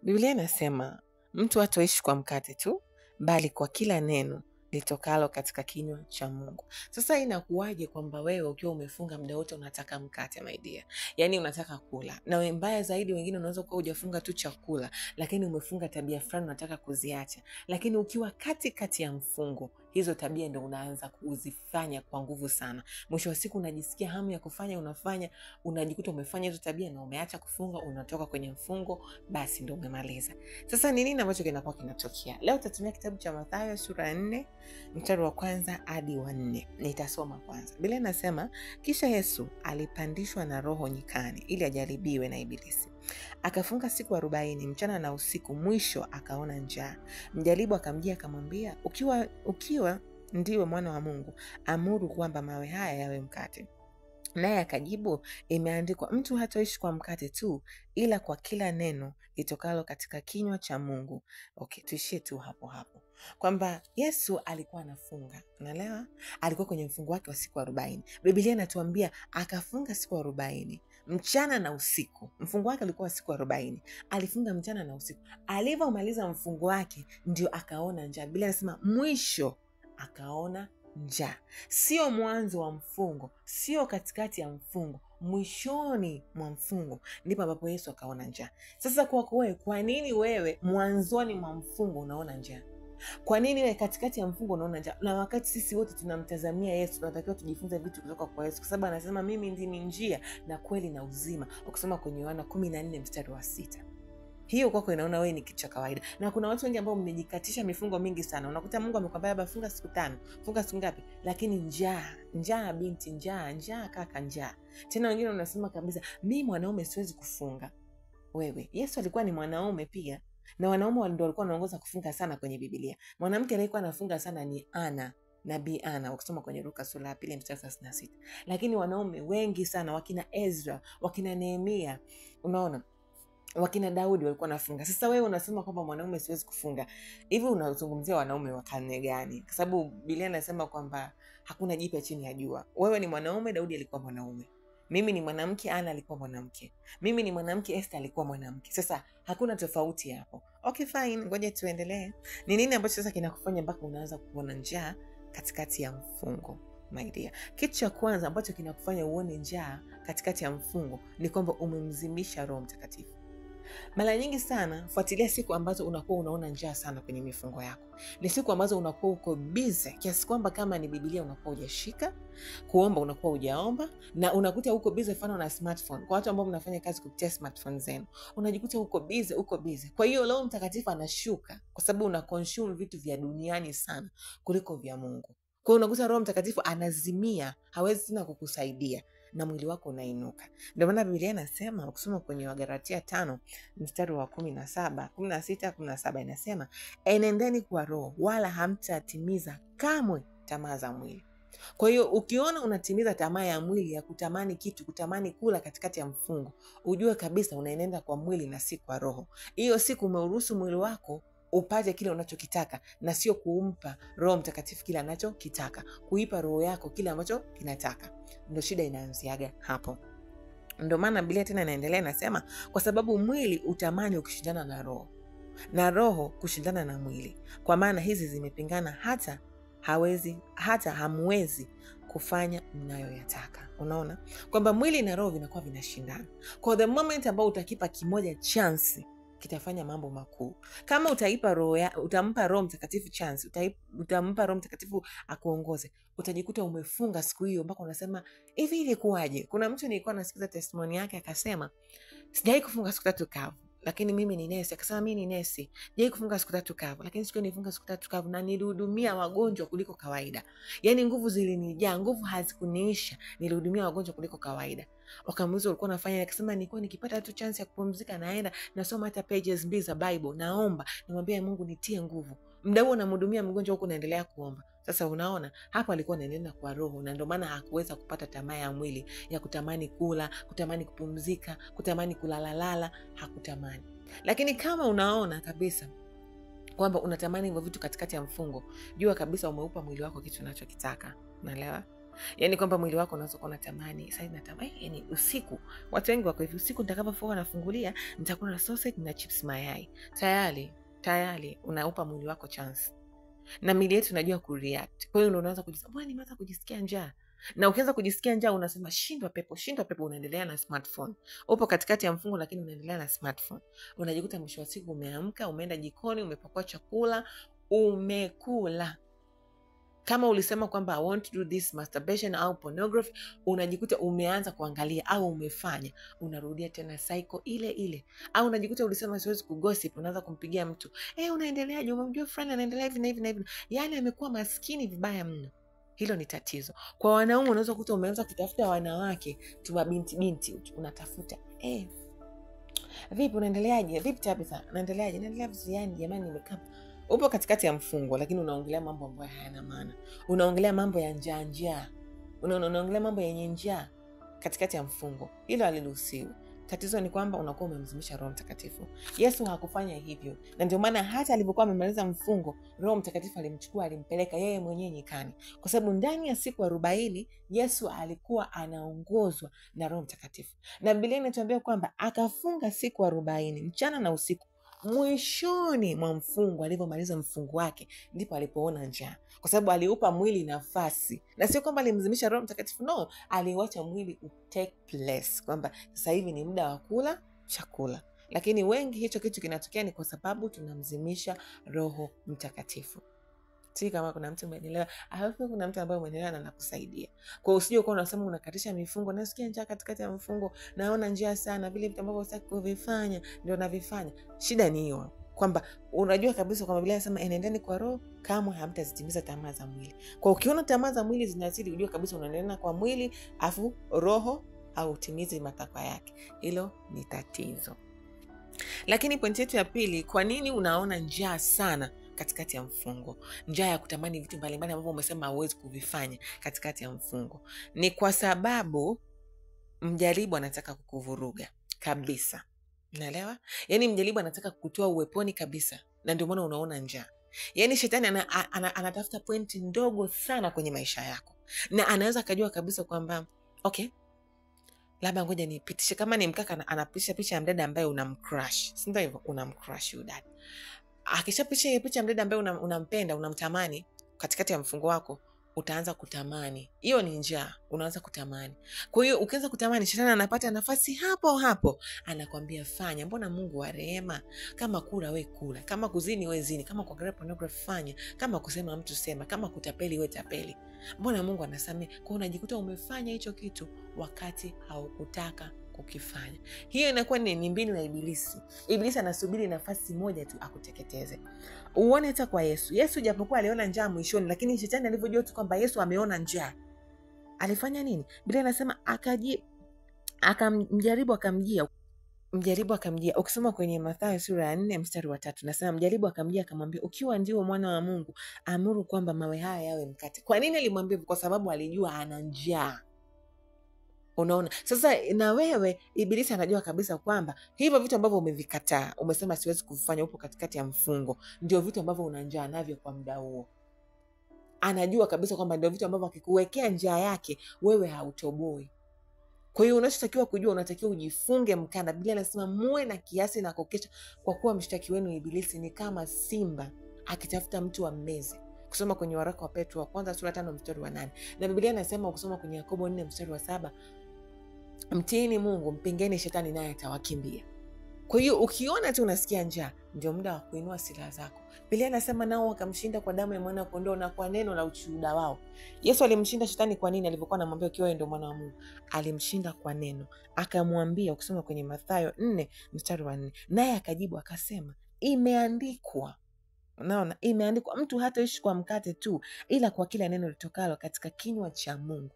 Biblia inasema mtu hatoishi kwa mkate tu, bali kwa kila neno litokalo katika kinywa cha Mungu. Sasa inakuwaje kwamba wewe ukiwa umefunga muda wote unataka mkate, my dear? Yaani unataka kula. Na mbaya zaidi, wengine unaweza kuwa hujafunga tu chakula, lakini umefunga tabia fulani unataka kuziacha. Lakini ukiwa katikati ya mfungo, hizo tabia ndio unaanza kuzifanya kwa nguvu sana. Mwisho wa siku unajisikia hamu ya kufanya, unafanya, unajikuta umefanya hizo tabia na umeacha kufunga, unatoka kwenye mfungo, basi ndio umemaliza. Sasa ni nini ambacho kinakuwa kinatokea? Leo tutatumia kitabu cha Mathayo sura 4 mstari wa 1 hadi wa 4. Nitasoma kwanza. Biblia inasema, kisha Yesu alipandishwa na Roho nyikani ili ajaribiwe na Ibilisi. Akafunga siku 40 mchana na usiku, mwisho akaona njaa. Mjaribu akamjia akamwambia, ukiwa ndiwe mwana wa Mungu, amuru kwamba mawe haya yawe mkate. Naye akajibu, imeandikwa, mtu hatoishi kwa mkate tu, ila kwa kila neno litokalo katika kinywa cha Mungu. Okay, tuishie tu hapo hapo. Kwamba Yesu alikuwa anafunga. Unaelewa? Alikuwa kwenye mfungo wake wa siku 40. Biblia inatuambia akafunga siku 40 mchana na usiku. Mfungo wake ulikuwa siku 40. Alifunga mchana na usiku. Alivyomaliza mfungo wake ndio akaona njaa. Biblia inasema mwisho akaona njaa. Sio mwanzo wa mfungo, sio katikati ya mfungo, mwishoni mwa mfungo ndipo ambapo Yesu akaona njaa. Sasa kwako wewe, kwa nini wewe mwanzoni mwa mfungo unaona njaa? Kwa nini wewe katikati ya mfungo unaona njaa? Na wakati sisi wote tunamtazamia Yesu, tunatakiwa tujifunze vitu kutoka kwa Yesu, kwa sababu anasema mimi ndimi njia na kweli na uzima, ukisoma kwenye Yohana 14 mstari wa 6. Hiyo kwako inaona wewe ni kitu cha kawaida. Na kuna watu wengi ambao mmejikatisha mifungo mingi sana. Unakuta Mungu amekwambia baba funga siku 5, funga siku ngapi? Lakini njaa binti, njaa kaka, njaa. Tena wengine unasema kabisa mimi mwanaume siwezi kufunga. Wewe, Yesu alikuwa ni mwanaume pia. Na wanaume ndio walikuwa wanaongoza kufunga sana kwenye Biblia. Mwanamke aliyekuwa anafunga sana ni Ana, Nabii Ana, ukisoma kwenye Luka sura ya 2 mstari wa 36. Lakini wanaume wengi sana, wakina Ezra, wakina Nehemia, unaona, wakina Daudi walikuwa nafunga. Sasa wewe unasema kwamba mwanaume siwezi kufunga. Hivi unazungumzia wanaume wa karne gani? Kwa sababu Biblia inasema kwamba hakuna jipya chini ya jua. Wewe ni mwanaume, Daudi alikuwa mwanaume. Mimi ni mwanamke, Ana alikuwa mwanamke. Mimi ni mwanamke, Esther alikuwa mwanamke. Sasa hakuna tofauti hapo. Okay fine, ngoja tuendelee. Ni nini ambacho sasa kinakufanya mpaka unaanza kuona njaa katikati ya mfungo? My dear, kitu cha kwanza ambacho kinakufanya uone njaa katikati ya mfungo ni kwamba umemzimisha Roho Mtakatifu. Mara nyingi sana fuatilia siku ambazo unakuwa unaona njaa sana kwenye mifungo yako. Ni siku ambazo unakuwa uko busy kiasi kwamba kama ni Biblia unakuwa hujashika, kuomba unakuwa hujaomba, na unakuta uko busy mfano na smartphone. Kwa watu ambao mnafanya kazi kupitia smartphone zenu, unajikuta uko busy. Kwa hiyo Roho Mtakatifu anashuka kwa sababu una consume vitu vya duniani sana kuliko vya Mungu. Kwa hiyo unakuta Roho Mtakatifu anazimia, hawezi tena kukusaidia na mwili wako unainuka. Ndio maana Biblia inasema, ukisoma kwenye Wagalatia 5 mstari wa 16, 17 inasema, enendeni kwa Roho wala hamtatimiza kamwe tamaa za mwili. Kwa hiyo ukiona unatimiza tamaa ya mwili ya kutamani kitu, kutamani kula katikati ya mfungo, ujue kabisa unaenenda kwa mwili na si kwa Roho. Hiyo siku umeuruhusu mwili wako upate kile unachokitaka na sio kuumpa Roho Mtakatifu kile anachokitaka, kuipa roho yako kile ambacho kinataka. Ndio shida inaanziaga hapo. Ndio maana Biblia tena inaendelea inasema, kwa sababu mwili utamani ukishindana na roho, na roho kushindana na mwili, kwa maana hizi zimepingana hata hamwezi kufanya mnayoyataka. Unaona kwamba mwili na roho vinakuwa vinashindana. Kwa the moment ambao utakipa kimoja chance, kitafanya mambo makuu. Kama utampa Roho Mtakatifu chance, utampa Roho Mtakatifu akuongoze, utajikuta umefunga siku hiyo mpaka unasema hivi ilikuwaje? Kuna mtu nilikuwa nasikiza testimony yake akasema, sijai kufunga siku 3 kavu, lakini mimi ni nesi. Akasema mimi ni nesi, sijai kufunga siku 3 kavu, lakini siku nilifunga siku 3 kavu na nilihudumia wagonjwa kuliko kawaida. Yaani nguvu zilinijaa, nguvu hazikuniisha, nilihudumia wagonjwa kuliko kawaida. Wakamuuliza ulikuwa unafanya? Akasema nilikuwa nikipata tu chance ya kupumzika naenda nasoma hata pages 2 za Bible, naomba, namwambia Mungu nitie nguvu. Muda huo namhudumia mgonjwa huko naendelea kuomba. Sasa unaona hapo alikuwa anaendelea kwa roho, na ndio maana hakuweza kupata tamaa ya mwili ya kutamani kula, kutamani kupumzika, kutamani kulalala, hakutamani. Lakini kama unaona kabisa kwamba unatamani hivyo vitu katikati ya mfungo, jua kabisa umeupa mwili wako kitu unachokitaka. Unaelewa? Yani kwamba mwili wako unaweza kuwa unatamani, sasa natamani yani usiku, watu wengi wako hivi, usiku nitakapofunga nafungulia nitakula na sausage na chips mayai. Tayari unaupa mwili wako chance. Na mwili yetu unajua kureact. Kwa hiyo unaanza kujisikia, mbona nimeanza kujisikia njaa? Na ukianza kujisikia njaa unasema shindwa pepo, unaendelea na smartphone. Upo katikati ya mfungo lakini unaendelea na smartphone. Unajikuta mwisho wa siku umeamka, umeenda jikoni, umepakua chakula, umekula. Kama ulisema kwamba I want to do this masturbation au pornography, unajikuta umeanza kuangalia au umefanya, unarudia tena cycle ile ile. Au unajikuta ulisema siwezi kugossip, unaanza kumpigia mtu, unaendeleaje, umemjua friend anaendelea hivi na hivi na hivi. Yani amekuwa maskini vibaya mno. Hilo ni tatizo. Kwa wanaume unaweza kukuta umeanza kutafuta wanawake tu binti unatafuta. Vipi unaendeleaje? Vipi Tabitha? Unaendeleaje? Naendelea vizuri jamani, nimekaa. Upo katikati ya mfungo lakini unaongelea mambo ambayo hayana maana. Unaongelea mambo ya njaa. Unaongelea mambo yenye njaa katikati ya mfungo. Hilo haliruhusiwi. Tatizo ni kwamba unakuwa umemzimisha Roho Mtakatifu. Yesu hakufanya hivyo. Na ndio maana hata alipokuwa amemaliza mfungo, Roho Mtakatifu alimchukua, alimpeleka yeye mwenyewe nyikani. Kwa sababu ndani ya siku 40 Yesu alikuwa anaongozwa na Roho Mtakatifu. Na Biblia inatuambia kwamba akafunga siku 40 mchana na usiku. Mwishoni mwa mfungo, alipomaliza mfungo wake, ndipo alipoona njaa. Kwa sababu aliupa mwili nafasi. Na sio kwamba alimzimisha Roho Mtakatifu, no, aliwacha mwili take place. Kwamba sasa hivi ni muda wa kula chakula. Lakini wengi hicho kitu kinatokea ni kwa sababu tunamzimisha Roho Mtakatifu. Si kama kuna mtu umeelewa, alafu kuna mtu ambaye umeelewa na anakusaidia. Kwa hiyo usije ukawa unasema unakatisha mifungo, nasikia njaa katikati ya mfungo, naona njaa sana, vile vitu ambavyo unataka kuvifanya ndio navifanya. Shida ni hiyo kwamba unajua kabisa kwamba Biblia inasema enendeni kwa Roho kama hamtazitimiza tamaa za mwili. Kwa ukiona tamaa za mwili zinazidi, unajua kabisa unaendelea kwa mwili afu Roho hautimizi matakwa yake. Hilo ni tatizo. Lakini pointi yetu ya pili, kwa nini unaona njaa sana katikati ya mfungo? Njaa ya kutamani vitu mbalimbali ambavyo umesema hauwezi kuvifanya katikati ya mfungo. Ni kwa sababu mjaribu anataka kukuvuruga kabisa. Unaelewa? Yaani mjaribu anataka kukutoa uweponi kabisa. Na ndio maana unaona njaa. Yaani shetani anatafuta pointi ndogo sana kwenye maisha yako. Na anaweza kujua kabisa kwamba okay, labda ngoja nipitishe, kama ni mkaka anapitisha picha ya mdada ambaye unamcrush. Si ndio hivyo, unamcrush huyo dada. Akishapitisha hiyo picha ya mdada ambaye unampenda, unamtamani katikati ya mfungo wako, utaanza kutamani. Hiyo ni njaa, unaanza kutamani. Kwa hiyo ukianza kutamani, shetani anapata nafasi hapo hapo, anakwambia fanya. Mbona Mungu wa rehema? Kama kula we kula, kama kuzini we zini, kama kuangalia pornography fanya, kama kusema mtu sema, kama kutapeli we tapeli. Mbona Mungu anasamehe? Kwa unajikuta umefanya hicho kitu wakati haukutaka kukifanya. Hiyo inakuwa ni mbinu ya Ibilisi. Ibilisi anasubiri nafasi moja tu akuteketeze. Uone hata kwa Yesu. Yesu japokuwa aliona njaa mwishoni, lakini shetani alivyojua tu kwamba Yesu ameona njaa, alifanya nini? Biblia inasema akamjaribu akamjia. Ukisoma kwenye Mathayo sura ya 4 mstari wa 3, nasema mjaribu akamjia akamwambia, ukiwa ndio mwana wa Mungu, amuru kwamba mawe haya yawe mkate. Kwa nini alimwambia? Kwa sababu alijua ana njaa. Unaona? Sasa na wewe Ibilisi anajua kabisa kwamba hivyo vitu ambavyo umevikataa, umesema siwezi kufanya, upo katikati ya mfungo, ndio vitu ambavyo una njaa navyo kwa muda huo. Anajua kabisa kwamba ndio vitu ambavyo akikuwekea njaa yake wewe hautoboi. Kwa hiyo unachotakiwa kujua, unatakiwa ujifunge mkanda. Biblia inasema muwe na kiasi na kokesha, kwa kuwa mshtaki wenu Ibilisi ni kama simba akitafuta mtu wa mmeze. Kusoma kwenye waraka wa Petro wa kwanza sura 5 mstari wa 8. Na Biblia inasema ukisoma kwenye Yakobo 4 mstari wa 7, mtiini Mungu, mpingeni shetani naye atawakimbia. Kwa hiyo ukiona tu unasikia njaa, ndio muda wa kuinua silaha zako. Biblia inasema nao wakamshinda kwa damu ya mwana kondoo na kwa neno la ushuhuda wao. Yesu alimshinda shetani kwa nini? Alipokuwa anamwambia ukiwa ndio mwana wa Mungu, alimshinda kwa neno. Akamwambia, ukisoma kwenye Mathayo 4 mstari wa 4, naye akajibu akasema, imeandikwa. Unaona, imeandikwa, mtu hataishi kwa mkate tu, ila kwa kila neno litokalo katika kinywa cha Mungu.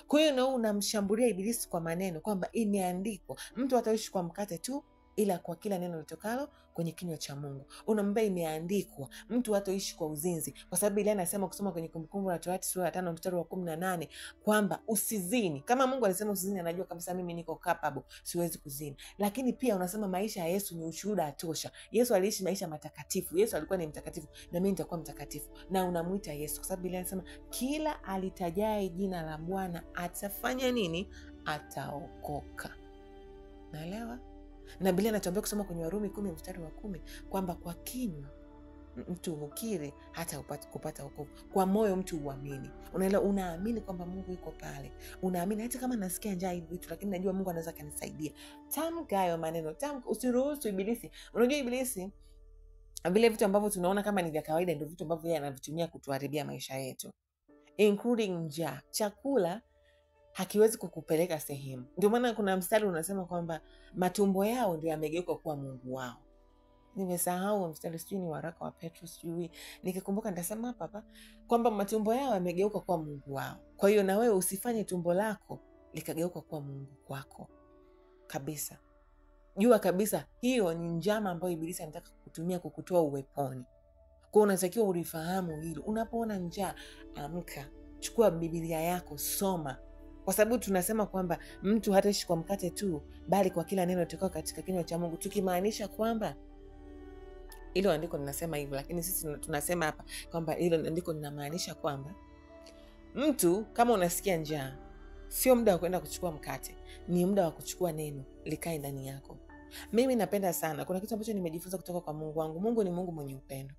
Kwa hiyo nao unamshambulia Ibilisi kwa maneno kwamba imeandikwa, mtu hataishi kwa mkate tu, ila kwa kila neno litokalo kwenye kinywa cha Mungu. Unamwambia imeandikwa, mtu hatoishi kwa uzinzi, kwa sababu Biblia inasema kusoma kwenye Kumbukumbu la Torati sura ya 5 mstari wa 18 kwamba usizini. Kama Mungu alisema usizini, anajua kabisa mimi niko capable, siwezi kuzini. Lakini pia unasema maisha ya Yesu ni ushuhuda tosha. Yesu aliishi maisha matakatifu. Yesu alikuwa ni mtakatifu, na mimi nitakuwa mtakatifu. Na unamuita Yesu kwa sababu Biblia inasema kila alitajaye jina la Bwana atafanya nini? Ataokoka. Naelewa? Na Biblia inatuambia kusoma kwenye Warumi 10 mstari wa 10 kwamba kwa kinywa mtu hukiri hata kupata wokovu, kwa moyo mtu uamini. Unaelewa? Unaamini kwamba Mungu yuko pale. Unaamini hata kama nasikia njaa hivi vitu, lakini najua Mungu anaweza kanisaidia. Tamka hayo maneno. Tamka, usiruhusu ibilisi. Unajua ibilisi vile vitu ambavyo tunaona kama ni vya kawaida ndio vitu ambavyo yeye anavitumia kutuharibia maisha yetu, including njaa. Chakula hakiwezi kukupeleka sehemu. Ndio maana kuna mstari unasema kwamba matumbo yao ndio yamegeuka kuwa Mungu wao. Nimesahau mstari, sijui ni waraka wa Petro, sijui. Nikikumbuka nitasema hapa kwamba matumbo yao yamegeuka kuwa Mungu wao. Kwa hiyo na wewe usifanye tumbo lako likageuka kuwa Mungu kwako. Kabisa. Jua kabisa hiyo ni njama ambayo ibilisi anataka kutumia kukutoa uweponi. Kwa unatakiwa ulifahamu hilo. Unapoona njaa, amka, chukua Biblia yako, soma. Kwa sababu tunasema kwamba mtu hataishi kwa mkate tu, bali kwa kila neno litokalo katika kinywa cha Mungu. Tukimaanisha kwamba hilo andiko linasema hivyo, lakini sisi tunasema hapa kwamba hilo andiko linamaanisha kwamba mtu kama unasikia njaa, sio muda wa kwenda kuchukua mkate, ni muda wa kuchukua neno likae ndani yako. Mimi napenda sana, kuna kitu ambacho nimejifunza kutoka kwa Mungu wangu. Mungu ni Mungu mwenye upendo.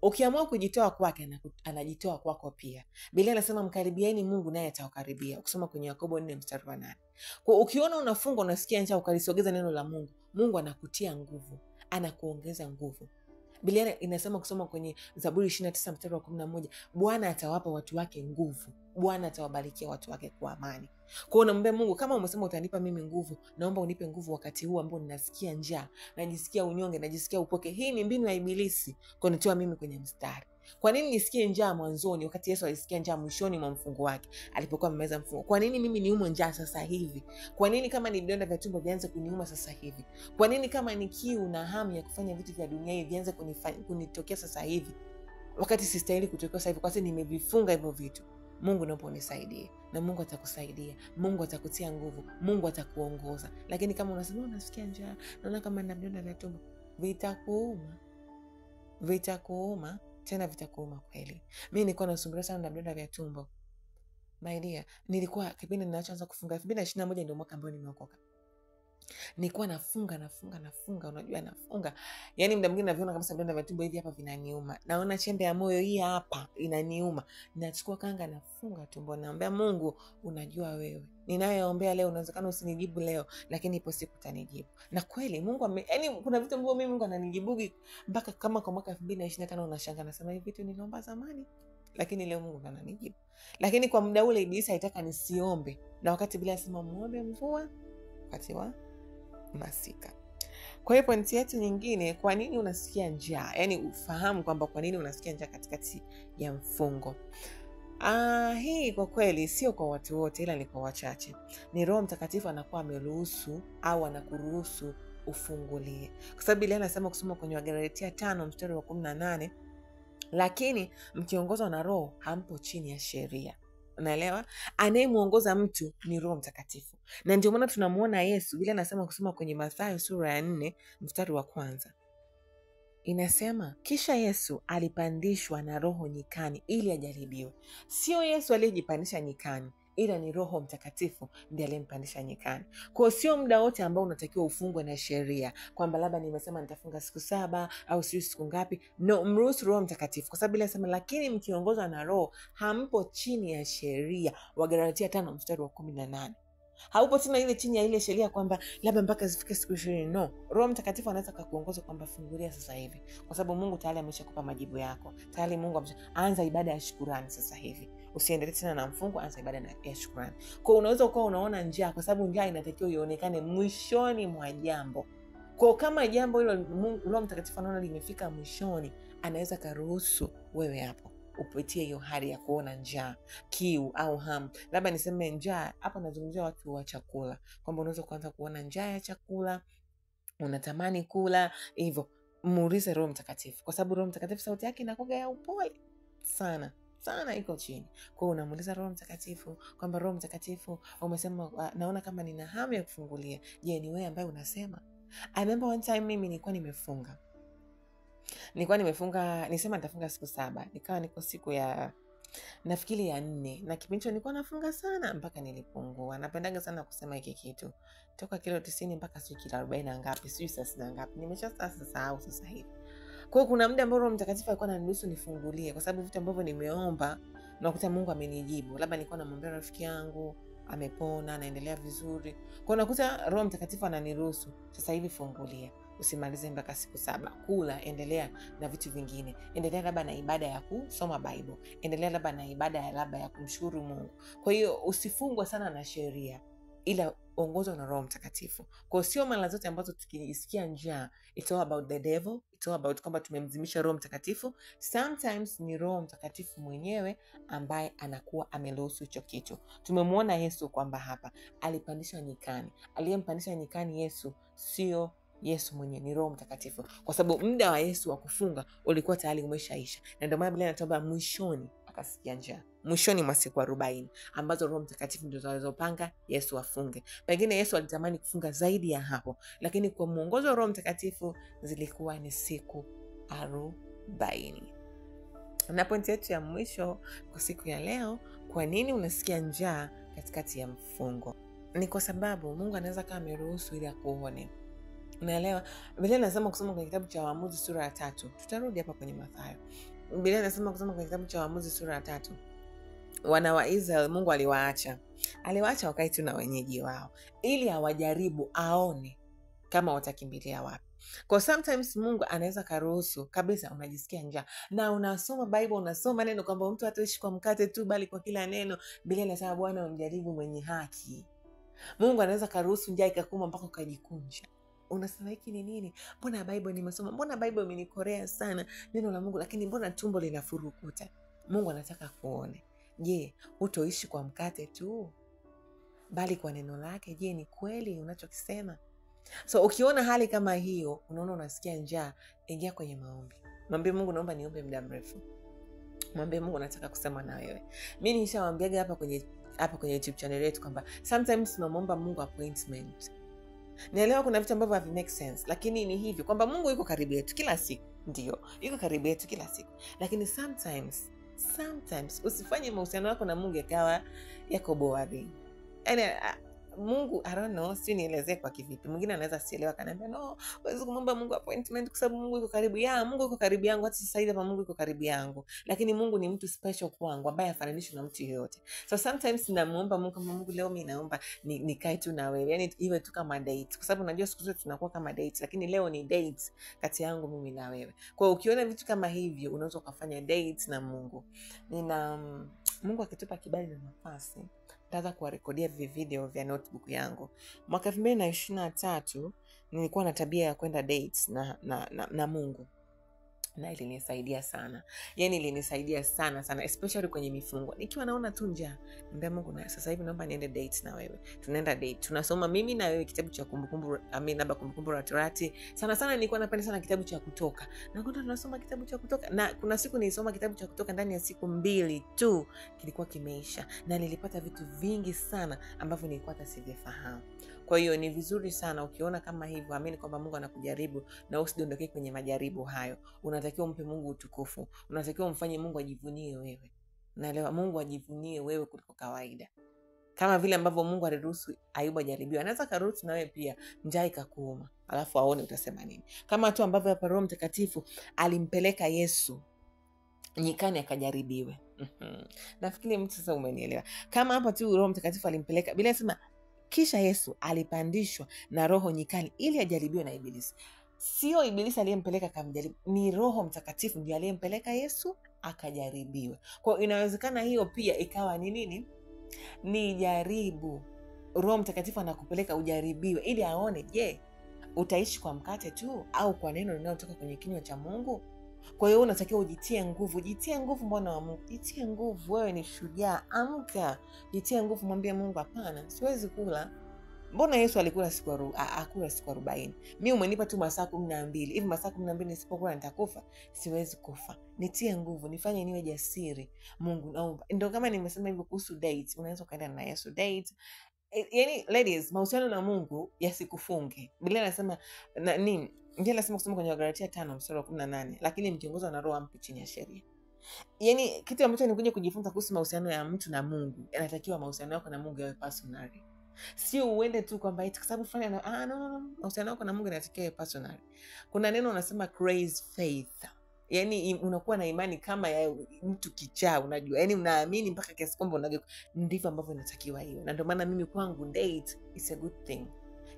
Ukiamua kujitoa kwake, anajitoa kwako pia. Biblia inasema mkaribieni Mungu naye atawakaribia. Ukisoma kwenye Yakobo 4 mstari wa 8. Kwa ukiona unafunga, unasikia njaa, ukalisogeza neno la Mungu, Mungu anakutia nguvu, anakuongeza nguvu. Biblia inasema kusoma kwenye Zaburi 29 mstari wa 11, Bwana atawapa watu wake nguvu. Bwana atawabarikia watu wake kwa amani. Kwa unamwambia Mungu, kama umesema utanipa mimi nguvu, naomba unipe nguvu wakati huu ambao ninasikia njaa, najisikia unyonge, najisikia upoke. Hii ni mbinu ya ibilisi kunitoa mimi kwenye mstari. Kwa nini nisikie njaa mwanzoni wakati Yesu alisikia njaa mwishoni mwa mfungo wake alipokuwa amemaliza mfungo? Kwa nini mimi niumwe njaa sasa hivi? Kwa nini kama ni vidonda vya tumbo vianze kuniuma sasa hivi? Kwa nini kama ni kiu na hamu ya kufanya vitu vya dunia hivi vianze kunitokea sasa hivi? Wakati sistahili kutokea sasa hivi, kwa sababu nimevifunga hivyo vitu. Mungu naomba unisaidie. Na Mungu atakusaidia. Mungu atakutia nguvu. Mungu atakuongoza. Lakini kama unasema unasikia njaa, naona kama nina vidonda vya tumbo, vitakuuma. Vitakuuma. Tena vitakuuma kweli. Mimi nilikuwa nasumbuliwa sana na vidonda vya tumbo. My dear, nilikuwa kipindi ninachoanza kufunga 2021 ndio mwaka ambao nimeokoka. Nilikuwa nafunga, unajua nafunga. Yaani muda mwingine naviona kabisa vidonda vya tumbo hivi hapa vinaniuma. Naona chembe ya moyo hii hapa inaniuma. Nachukua kanga nafunga tumbo, naomba Mungu, unajua wewe. Ninayeombea leo unawezekana usinijibu leo, lakini ipo siku utanijibu. Na kweli Mungu yaani kuna vitu ambavyo mimi Mungu ananijibu mpaka kama kwa mwaka 2025 unashangaa nasema hivi vitu niliomba zamani, lakini leo Mungu ananijibu. Lakini kwa muda ule ibilisi haitaka nisiombe. Na wakati bila sema muombe mvua wakati wa masika. Kwa hiyo pointi yetu nyingine, kwa nini unasikia njaa? Yaani ufahamu kwamba kwa nini unasikia njaa katikati ya mfungo. Hii kwa kweli sio kwa watu wote, ila ni kwa wachache. Ni Roho Mtakatifu anakuwa ameruhusu au anakuruhusu ufungulie. Kwa sababu Biblia inasema kusoma kwenye Wagalatia 5 mstari wa 18, lakini mkiongozwa na Roho hampo chini ya sheria. Unaelewa? Anayemuongoza mtu ni Roho Mtakatifu. Na ndio maana tunamuona Yesu, Biblia inasema kusoma kwenye Mathayo sura ya 4 mstari wa 1. Inasema kisha Yesu alipandishwa na Roho nyikani ili ajaribiwe. Sio Yesu aliyejipandisha nyikani, ila ni Roho Mtakatifu ndiye aliyempandisha nyikani. Kwa sio muda wote ambao unatakiwa ufungwe na sheria, kwamba labda nimesema nitafunga siku 7 au siku ngapi. No, mruhusu Roho Mtakatifu, kwa sababu Biblia inasema lakini mkiongozwa na Roho hampo chini ya sheria. Wagalatia 5 mstari wa 18. Haupo tena ile chini ya ile sheria kwamba labda mpaka zifike siku 20. No, Roho Mtakatifu anaweza kukuongoza kwamba fungulia sasa hivi, kwa sababu Mungu tayari ameshakupa majibu yako. Tayari Mungu anza ibada ya shukrani sasa hivi. Usiendelee tena na mfungo, anza ibada ya shukrani. Kwa unaweza ukawa unaona njaa, kwa sababu njaa inatakiwa ionekane mwishoni mwa jambo. Kwa kama jambo hilo Roho Mtakatifu anaona limefika mwishoni, anaweza karuhusu wewe hapo upitie hiyo hali ya kuona njaa, kiu au hamu. Labda niseme njaa, hapa nazungumzia watu wa chakula, kwamba unaweza kuanza kuona njaa ya chakula, unatamani kula hivyo, muulize Roho Mtakatifu, kwa sababu Roho Mtakatifu sauti yake inakuwa ya upole sana sana, iko chini. Kwa hiyo unamuuliza Roho Mtakatifu kwamba Roho Mtakatifu, umesema naona kama nina hamu ya kufungulia. Je, ni wewe ambaye unasema? I remember one time mimi nilikuwa nimefunga, nisema nitafunga siku 7, nikawa niko siku ya nafikiri ya 4, na kipindi hicho nilikuwa nafunga sana mpaka nilipungua. Napendaga sana kusema hiki kitu, toka kilo 90 mpaka sijui kilo 40 na ngapi, sijui sasa na ngapi, nimeshasahau sasa hivi. Kwa hiyo kuna muda ambao Roho Mtakatifu alikuwa ananiruhusu nifungulie, kwa sababu vitu ambavyo nimeomba nakuta Mungu amenijibu. Labda nilikuwa namwambia rafiki yangu amepona, anaendelea vizuri, kwa hiyo nakuta Roho Mtakatifu ananiruhusu, sasa hivi fungulia, usimalize mpaka siku 7, kula, endelea na vitu vingine, endelea labda na ibada ya kusoma Bible, endelea labda na ibada ya kumshukuru Mungu. Kwa hiyo usifungwe sana na sheria, ila ongozwa na Roho Mtakatifu. Kwa sio mara zote ambazo tukisikia njaa it's all about the devil, it's all about kwamba tumemzimisha Roho Mtakatifu. Sometimes ni Roho Mtakatifu mwenyewe ambaye anakuwa ameruhusu hicho kitu. Tumemwona Yesu kwamba hapa alipandishwa nyikani. Aliyempandisha nyikani Yesu sio Yesu mwenyewe, ni Roho Mtakatifu, kwa sababu muda wa Yesu wa kufunga ulikuwa tayari umeshaisha. Na ndio maana Biblia inatuambia mwishoni akasikia njaa, mwishoni mwa siku 40 ambazo Roho Mtakatifu ndio alizopanga Yesu afunge. Pengine Yesu alitamani kufunga zaidi ya hapo, lakini kwa mwongozo wa Roho Mtakatifu zilikuwa ni siku 40. Na pointi yetu ya mwisho kwa siku ya leo, kwa nini unasikia njaa katikati ya mfungo? Ni kwa sababu Mungu anaweza kama ameruhusu ili akuone. Unaelewa? Biblia inasema kusoma kwenye kitabu cha Waamuzi sura ya 3. Tutarudi hapa kwenye Mathayo. Biblia inasema kusoma kwenye kitabu cha Waamuzi sura ya 3. Wana wa Israeli Mungu aliwaacha wakae tu na wenyeji wao ili awajaribu, aone kama watakimbilia wapi. Kwa sometimes Mungu anaweza karuhusu kabisa unajisikia njaa na unasoma Bible, unasoma neno kwamba mtu hataishi kwa mkate tu bali kwa kila neno. Biblia inasema Bwana umjaribu mwenye haki. Mungu anaweza karuhusu njaa ikakuma mpaka ukajikunja. Unasema hiki ni nini? Mbona Bible nimesoma? Mbona Bible imenikorea sana neno la Mungu, lakini mbona tumbo linafurukuta? Mungu anataka kuone, je, utoishi kwa mkate tu bali kwa neno lake? Je, ni kweli unachokisema? So ukiona hali kama hiyo, unaona unasikia njaa, ingia kwenye maombi. Mwambie Mungu, naomba niombe muda mrefu. Mwambie Mungu nataka kusema na wewe. Mimi nishawaambiaga hapa kwenye YouTube channel yetu kwamba sometimes tunamwomba Mungu appointment. Naelewa kuna vitu ambavyo havi make sense, lakini ni hivyo kwamba Mungu yuko karibu yetu kila siku. Ndio, yuko karibu yetu kila siku. Lakini sometimes usifanye mahusiano yako na Mungu yakawa yako boring. Yaani Mungu, I don't know, si nielezee kwa kivipi. Mwingine anaweza sielewa kaniambia no, huwezi kumwomba Mungu appointment kwa sababu Mungu yuko karibu. Mungu yuko karibu yangu, hata sasa hivi hapa Mungu yuko karibu yangu. Lakini Mungu ni mtu special kwangu ambaye hafananishwi na mtu yeyote. So sometimes namuomba Mungu kama Mungu, leo mimi naomba nikae tu na wewe. Yaani iwe tu kama date. Kwa sababu unajua siku zote tunakuwa kama date, lakini leo ni date kati yangu mimi na wewe. Kwa hiyo ukiona vitu kama hivyo, unaweza kufanya date na Mungu. Mungu akitupa kibali na nafasi, nitaanza kuwarekodia video vya notebook yangu. Mwaka 2023 nilikuwa na tabia ya kwenda dates na Mungu. Na ilinisaidia sana. Yaani ilinisaidia sana sana, especially kwenye mifungo. Nikiwa naona tu njaa, niambia Mungu, na sasa hivi naomba niende dates na wewe. Tunaenda date. Tunasoma mimi na wewe kitabu cha Kumbukumbu la Torati. Sana nilikuwa napenda sana kitabu cha Kutoka. Na kwenda tunasoma kitabu cha Kutoka. Na kuna siku nilisoma kitabu cha Kutoka ndani ya siku 2 tu kilikuwa kimeisha. Na nilipata vitu vingi sana ambavyo nilikuwa hata sivifahamu. Kwa hiyo ni vizuri sana ukiona kama hivyo, amini kwamba Mungu anakujaribu na usidondokee kwenye majaribu hayo. Unatakiwa umpe Mungu utukufu. Unatakiwa umfanye Mungu ajivunie wewe. Naelewa, Mungu ajivunie wewe kuliko kawaida. Kama vile ambavyo Mungu aliruhusu Ayubu ajaribiwe, anaweza karuhusu na wewe pia njaa ikakuuma, alafu aone utasema nini. Kama tu ambavyo hapa Roho Mtakatifu alimpeleka Yesu nyikani akajaribiwe. Nafikiri mtu sasa umenielewa. Kama hapa tu Roho Mtakatifu alimpeleka, Biblia inasema kisha Yesu alipandishwa na Roho nyikani ili ajaribiwe na Ibilisi. Sio Ibilisi aliyempeleka kamjaribu, ni Roho Mtakatifu ndiye aliyempeleka Yesu akajaribiwe. Kwa hiyo inawezekana hiyo pia ikawa ni nini? Ni jaribu. Roho Mtakatifu anakupeleka ujaribiwe ili aone, je, utaishi kwa mkate tu au kwa neno linalotoka kwenye kinywa cha Mungu? Kwa hiyo unatakiwa ujitie nguvu. Jitie nguvu, mbona wa Mungu. Jitie nguvu, wewe ni shujaa. Amka, jitie nguvu, mwambie Mungu hapana, siwezi kula. Mbona Yesu alikula akula siku 40? Mimi umenipa tu masaa 12. Hivi masaa 12 nisipokula nitakufa? Siwezi kufa. Nitie nguvu, nifanye niwe jasiri. Mungu naomba. Ndio kama nimesema hivyo kuhusu date, unaweza kaenda na Yesu date. Yaani ladies, mahusiano na Mungu yasikufunge. Biblia inasema ndio nasema kusoma kwenye Wagalatia 5:18, lakini mkiongozwa na Roho mpo chini ya sheria. Yaani kitu ambacho nikuja kujifunza kuhusu mahusiano ya mtu na Mungu, yanatakiwa mahusiano yako na Mungu yawe personal. Sio uende tu kwamba eti kwa sababu fulani no. Mahusiano yako na Mungu yanatakiwa yawe personal. Kuna neno unasema crazy faith. Yaani unakuwa na imani kama ya mtu kichaa, unajua. Yaani unaamini mpaka kiasi kwamba unajua ndivyo ambavyo inatakiwa hiyo. Na ndio maana mimi kwangu date is a good thing.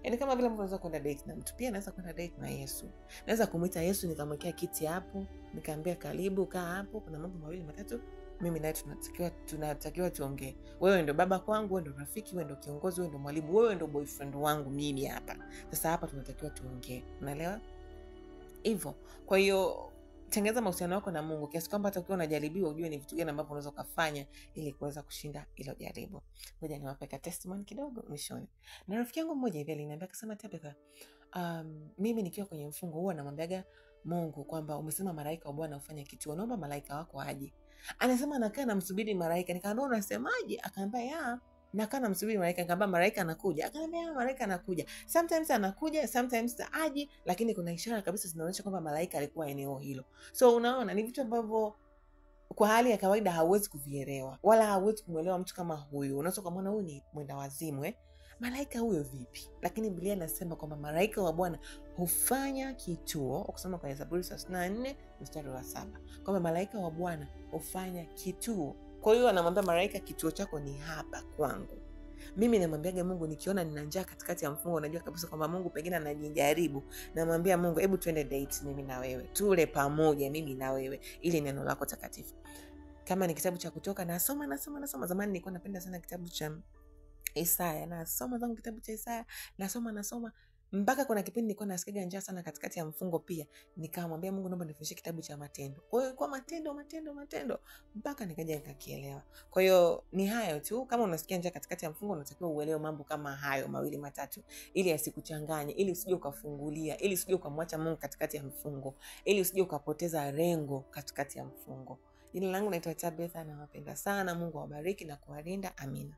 Yaani kama vile ambavyo unaweza kwenda date na mtu, pia naweza kwenda date na Yesu. Naweza kumuita Yesu nikamwekea kiti hapo, nikamwambia karibu kaa hapo, kuna mambo mawili matatu mimi naye tunatakiwa tuongee. Wewe ndio baba kwangu, wewe ndio rafiki, wewe ndio kiongozi, wewe ndio mwalimu, wewe ndio boyfriend wangu mimi hapa. Sasa hapa tunatakiwa tuongee. Unaelewa? Hivyo. Kwa hiyo tengeneza mahusiano yako na Mungu kiasi kwamba hata ukiwa unajaribiwa ujue ni vitu gani ambavyo unaweza kufanya ili kuweza kushinda hilo jaribu. Ngoja niwape testimony kidogo mwishoni. Na rafiki yangu mmoja hivi aliniambia akasema, Tabitha, mimi nikiwa kwenye mfungo huwa namwambiaga Mungu kwamba umesema malaika wa Bwana ufanye kitu, naomba malaika wako aje. Anasema anakaa namsubiri malaika. Nikamwambia unasemaje? Akaambia nakaa namsubiri malaika. Nikamwambia malaika anakuja. Akaniambia malaika anakuja. Sometimes anakuja, sometimes aje, lakini kuna ishara kabisa zinaonyesha kwamba malaika alikuwa eneo hilo. So unaona ni vitu ambavyo kwa hali ya kawaida hauwezi kuvielewa. Wala hauwezi kumuelewa mtu kama huyu. Unaweza kumwona huyu ni mwenda wazimu malaika huyo vipi? Lakini Biblia inasema kwamba malaika wa Bwana hufanya kituo, ukisoma kwenye Zaburi 34:7, kwamba malaika wa Bwana hufanya kituo. Kwa hiyo anamwambia malaika, kituo chako ni hapa kwangu. Mimi namwambiaga Mungu nikiona nina njaa katikati ya mfungo, najua kabisa kwamba Mungu pengine ananijaribu, namwambia Mungu, hebu twende date mimi na wewe. Tule pamoja mimi na wewe ili neno lako takatifu. Kama ni kitabu cha Kutoka nasoma. Zamani nilikuwa napenda sana kitabu cha Isaya. Nasoma zangu kitabu cha Isaya. Nasoma. Mpaka kuna kipindi nilikuwa nasikia njaa sana katikati ya mfungo pia. Nikamwambia Mungu naomba nifundishe kitabu cha Matendo. Kwa hiyo kwa matendo mpaka nikaja nikakielewa. Kwa hiyo ni hayo tu. Kama unasikia njaa katikati ya mfungo unatakiwa uelewe mambo kama hayo mawili matatu ili asikuchanganye, ili usije ukafungulia, ili usije ukamwacha Mungu katikati ya mfungo, ili usije ukapoteza lengo katikati ya mfungo. Jina langu naitwa Tabitha, nawapenda sana. Mungu awabariki na kuwalinda. Amina.